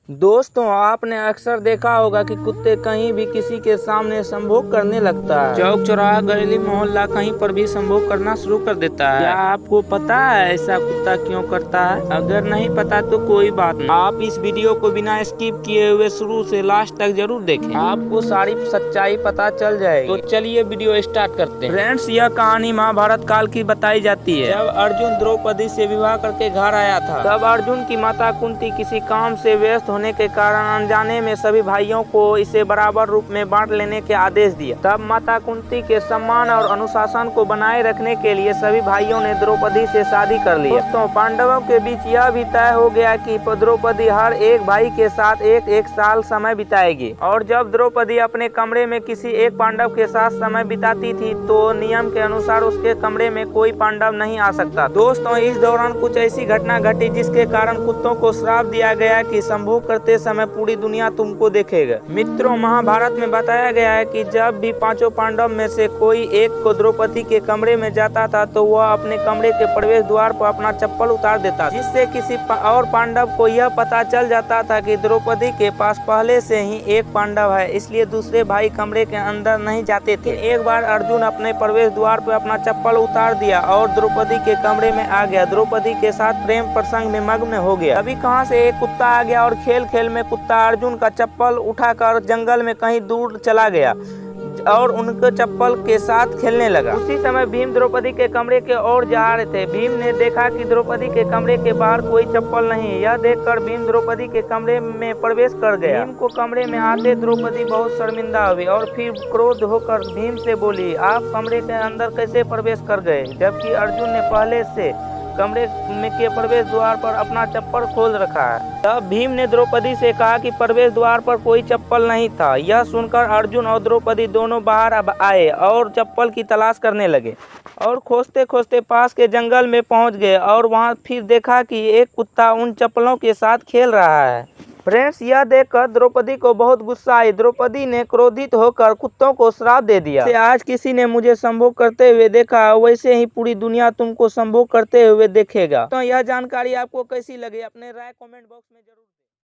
दोस्तों, आपने अक्सर देखा होगा कि कुत्ते कहीं भी किसी के सामने संभोग करने लगता है। चौक चौराहा गली मोहल्ला कहीं पर भी संभोग करना शुरू कर देता है। क्या आपको पता है ऐसा कुत्ता क्यों करता है? अगर नहीं पता तो कोई बात नहीं, आप इस वीडियो को बिना स्किप किए हुए शुरू से लास्ट तक जरूर देखें, आपको सारी सच्चाई पता चल जाएगी। तो चलिए वीडियो स्टार्ट करते हैं। फ्रेंड्स, यह कहानी महाभारत काल की बताई जाती है। जब अर्जुन द्रौपदी से विवाह करके घर आया था, तब अर्जुन की माता कुंती किसी काम से व्यस्त होने के कारण अनजाने में सभी भाइयों को इसे बराबर रूप में बांट लेने के आदेश दिया। तब माता कुंती के सम्मान और अनुशासन को बनाए रखने के लिए सभी भाइयों ने द्रौपदी से शादी कर ली। दोस्तों, पांडवों के बीच यह भी तय हो गया कि द्रौपदी हर एक भाई के साथ एक साल समय बिताएगी, और जब द्रौपदी अपने कमरे में किसी एक पांडव के साथ समय बिताती थी तो नियम के अनुसार उसके कमरे में कोई पांडव नहीं आ सकता। दोस्तों, इस दौरान कुछ ऐसी घटना घटी जिसके कारण कुत्तों को श्राप दिया गया कि संभोग करते समय पूरी दुनिया तुमको देखेगा। मित्रों, महाभारत में बताया गया है कि जब भी पांचों पांडव में से कोई एक को द्रौपदी के कमरे में जाता था तो वह अपने कमरे के प्रवेश द्वार पर अपना चप्पल उतार देता, जिससे किसी और पांडव को यह पता चल जाता था कि द्रौपदी के पास पहले से ही एक पांडव है, इसलिए दूसरे भाई कमरे के अंदर नहीं जाते थे। एक बार अर्जुन अपने प्रवेश द्वार पर अपना चप्पल उतार दिया और द्रौपदी के कमरे में आ गया। द्रौपदी के साथ प्रेम प्रसंग में मग्न हो गया। अभी कहां से एक कुत्ता आ गया और खेल खेल में कुत्ता अर्जुन का चप्पल उठाकर जंगल में कहीं दूर चला गया और उनके चप्पल के साथ खेलने लगा। उसी समय भीम द्रौपदी के कमरे के ओर जा रहे थे। भीम ने देखा कि द्रौपदी के कमरे के बाहर कोई चप्पल नहीं। यह देखकर भीम द्रौपदी के कमरे में प्रवेश कर गया। भीम को कमरे में आते द्रौपदी बहुत शर्मिंदा हुई और फिर क्रोध होकर भीम से बोली, आप कमरे के अंदर कैसे प्रवेश कर गए, जबकि अर्जुन ने पहले से कमरे में के प्रवेश द्वार पर अपना चप्पल खोल रखा है। तब भीम ने द्रौपदी से कहा कि प्रवेश द्वार पर कोई चप्पल नहीं था। यह सुनकर अर्जुन और द्रौपदी दोनों बाहर आए और चप्पल की तलाश करने लगे और खोजते खोजते पास के जंगल में पहुंच गए और वहां फिर देखा कि एक कुत्ता उन चप्पलों के साथ खेल रहा है। फ्रेंड्स, यह देखकर द्रौपदी को बहुत गुस्सा आई। द्रौपदी ने क्रोधित होकर कुत्तों को श्राप दे दिया। आज किसी ने मुझे संभोग करते हुए देखा, वैसे ही पूरी दुनिया तुमको संभोग करते हुए देखेगा। तो यह जानकारी आपको कैसी लगी, अपने राय कमेंट बॉक्स में जरूर